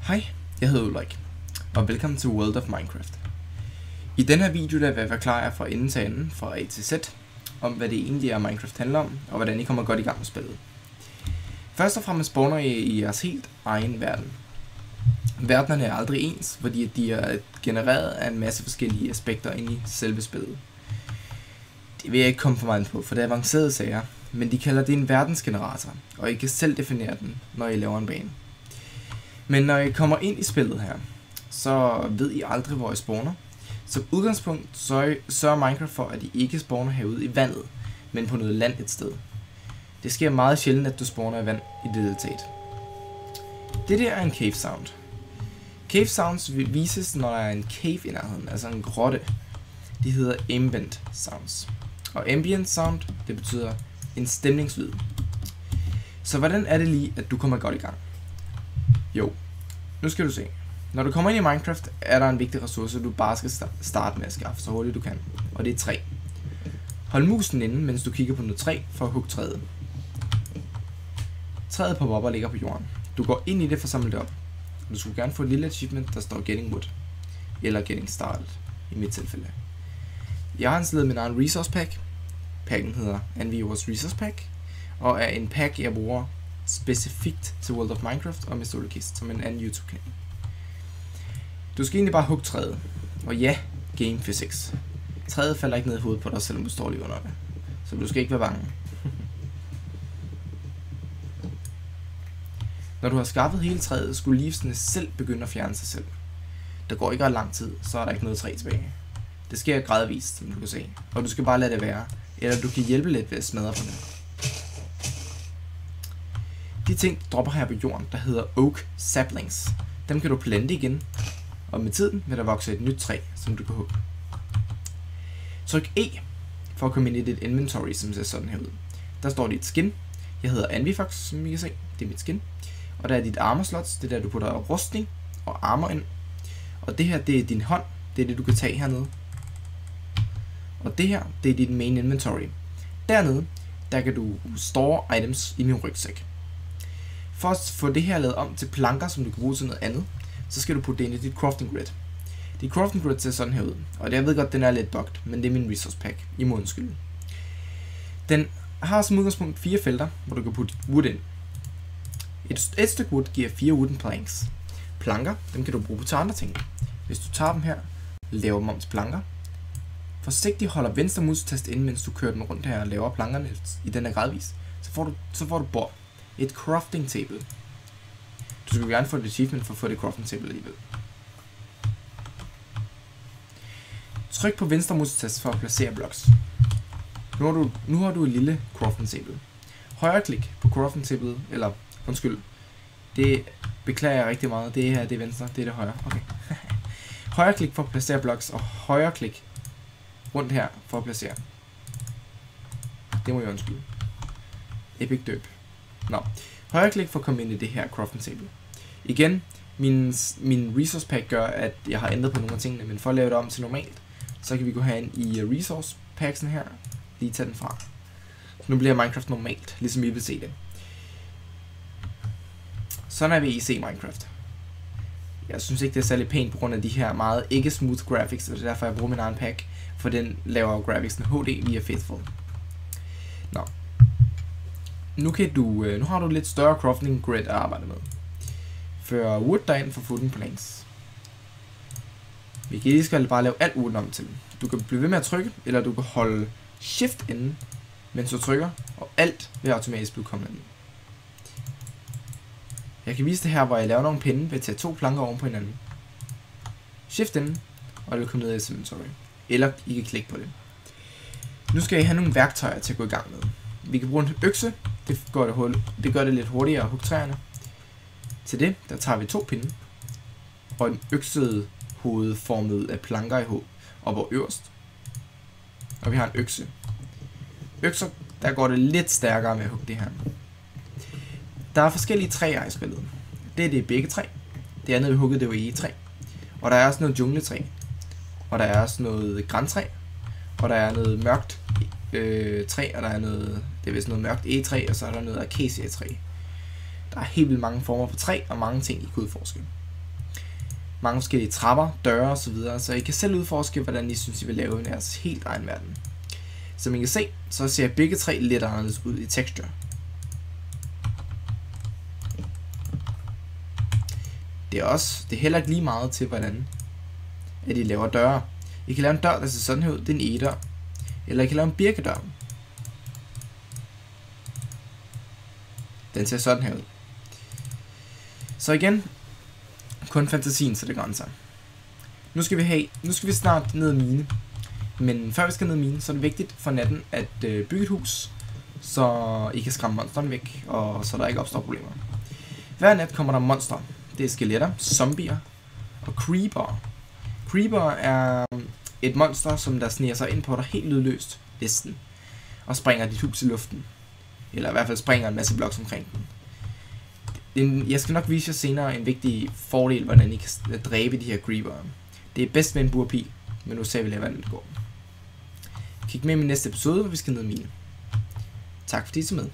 Hej, jeg hedder Ulrik, og velkommen til World of Minecraft. I denne her video der vil jeg forklare jer fra ende til anden, fra A til Z, om hvad det egentlig er Minecraft handler om, og hvordan I kommer godt i gang med spillet. Først og fremmest spawner I i jeres helt egen verden. Verdenerne er aldrig ens, fordi de er genereret af en masse forskellige aspekter inde i selve spillet. Det vil jeg ikke komme for meget på, for det er avancerede sager, men de kalder det en verdensgenerator, og I kan selv definere den, når I laver en bane. Men når I kommer ind i spillet her, så ved I aldrig, hvor I spawner. Som udgangspunkt sørger Minecraft for, at I ikke spawner herude i vandet, men på noget land et sted. Det sker meget sjældent, at du spawner i vand i det deltat. Det der er en cave sound. Cave sounds vises, når der er en cave i nærheden, altså en grotte. De hedder ambient sounds. Og ambient sound, det betyder en stemningslyd. Så hvordan er det lige, at du kommer godt i gang? Jo, nu skal du se. Når du kommer ind i Minecraft, er der en vigtig ressource, du bare skal starte med at skaffe så hurtigt du kan. Og det er træ. Hold musen inde, mens du kigger på noget træ for at hugge træet. Træet popper op og ligger på jorden. Du går ind i det for at samle det op. Og du skulle gerne få et lille achievement, der står Getting Wood. Eller Getting Started, i mit tilfælde. Jeg har installeret min egen resource pack. Packen hedder Anvios Resource Pack. Og er en pack, jeg bruger specifikt til World of Minecraft og Mr. Ulrikist som en anden YouTube-kanal. Du skal egentlig bare hugge træet. Og ja, game physics. Træet falder ikke ned i hovedet på dig, selvom du står lige under det. Så du skal ikke være bange. Når du har skaffet hele træet, skulle leavesene selv begynde at fjerne sig selv. Der går ikke ret lang tid, så er der ikke noget træ tilbage. Det sker gradvist, som du kan se. Og du skal bare lade det være. Eller du kan hjælpe lidt ved at smadre på det. De ting dropper her på jorden, der hedder oak saplings. Dem kan du plante igen, og med tiden vil der vokse et nyt træ, som du kan hugge. Tryk E for at komme ind i dit inventory, som ser sådan her ud. Der står dit skin. Jeg hedder Anvifox, som I kan se. Det er mit skin. Og der er dit armor slots. Det er der, du putter rustning og armor ind. Og det her, det er din hånd. Det er det, du kan tage hernede. Og det her, det er dit main inventory. Dernede, der kan du store items i din rygsæk. For at få det her lavet om til planker, som du kan bruge til noget andet, så skal du putte det ind i dit crafting grid. Dit crafting grid ser sådan her ud, og jeg ved godt, den er lidt bugged, men det er min resource pack, I må undskylde. Den har som udgangspunkt 4 felter, hvor du kan putte wood ind. Et stykke wood giver 4 wooden planks. Planker, dem kan du bruge til andre ting. Hvis du tager dem her, laver dem om til planker. Forsigtigt holder venstre mus-tast ind, mens du kører den rundt her og laver plankerne i den her gradvis. Så får du bord. Et crafting table. Du skal gerne få et achievement for at få det crafting table alligevel. Tryk på venstre mus-tast for at placere blocks. Nu har du et lille crafting table. Højre klik på crafting table, eller undskyld, det beklager jeg rigtig meget. Det her, det er venstre, det er det højre. Okay. Højre klik for at placere blocks, og højre klik rundt her for at placere. Det må jeg undskylde. Epic døb. Nå. Højre klik for at komme ind i det her crafting table. Igen, min resource pack gør, at jeg har ændret på nogle af tingene, men for at lave det om til normalt, så kan vi gå herind i resource packsen her, lige tage den fra. Så nu bliver Minecraft normalt, ligesom I vil se det. Sådan er vi i se Minecraft. Jeg synes ikke, det er særlig pænt på grund af de her meget ikke smooth graphics, og det er derfor, jeg bruger min egen pack, for den laver graphicsen HD via Faithful. Nå. Nu har du lidt større crafting grid at arbejde med. Før wood derind for wooden planks. Vi kan lige skal bare lave alt wooden om til. Du kan blive ved med at trykke, eller du kan holde shift inde, mens du trykker, og alt vil automatisk blive kommet ind. Jeg kan vise det her, hvor jeg laver nogle pinde ved at tage 2 planker oven på hinanden. Shift inde, og det vil komme ned i inventory. Eller I kan klikke på det. Nu skal I have nogle værktøjer til at gå i gang med. Vi kan bruge en økse. Det gør det lidt hurtigere at hugge træerne. Til det, der tager vi 2 pinde. Og en økset hoved formet af planker i hoved. Oppe øverst. Og vi har en økse. Økser, der går det lidt stærkere med at hugge det her. Der er forskellige træer i spillet. Det er begge træ. Det andet vi huggede, det var egetræ. Og der er også noget jungletræ. Og der er også noget grantræ. Og der er noget mørkt træ, og der er noget, det er vist noget mørkt egetræ, og så er der noget akacia-træ. Der er helt vildt mange former for træ, og mange ting I kan udforske. mange forskellige trapper, døre osv., så I kan selv udforske, hvordan I synes, I vil lave jeres helt egen verden. Som I kan se, så ser begge tre lidt anderledes ud i texture. Det er heller ikke lige meget til, hvordan at I laver døre. I kan lave en dør, der ser sådan her ud, det er en e-dør. Eller I kan lave en birkedør. Den ser sådan her ud. Så igen, kun fantasien så det grænser. Nu skal vi snart ned i mine. Men før vi skal ned i mine, så er det vigtigt for natten at bygge et hus, så I kan skræmme monsterne væk, og så der ikke opstår problemer. Hver nat kommer der monster. Det er skeletter, zombier og creeper. Creeper er et monster, som der sniger sig ind på dig helt lydløst, næsten, og springer dit hus i luften. Eller i hvert fald springer en masse bloks omkring den. Jeg skal nok vise jer senere en vigtig fordel, hvordan I kan dræbe de her creeper. Det er bedst med en burpil, men nu ser vi lige, hvordan det går. Kig med i min næste episode, hvor vi skal ned i mine. Tak fordi I så med.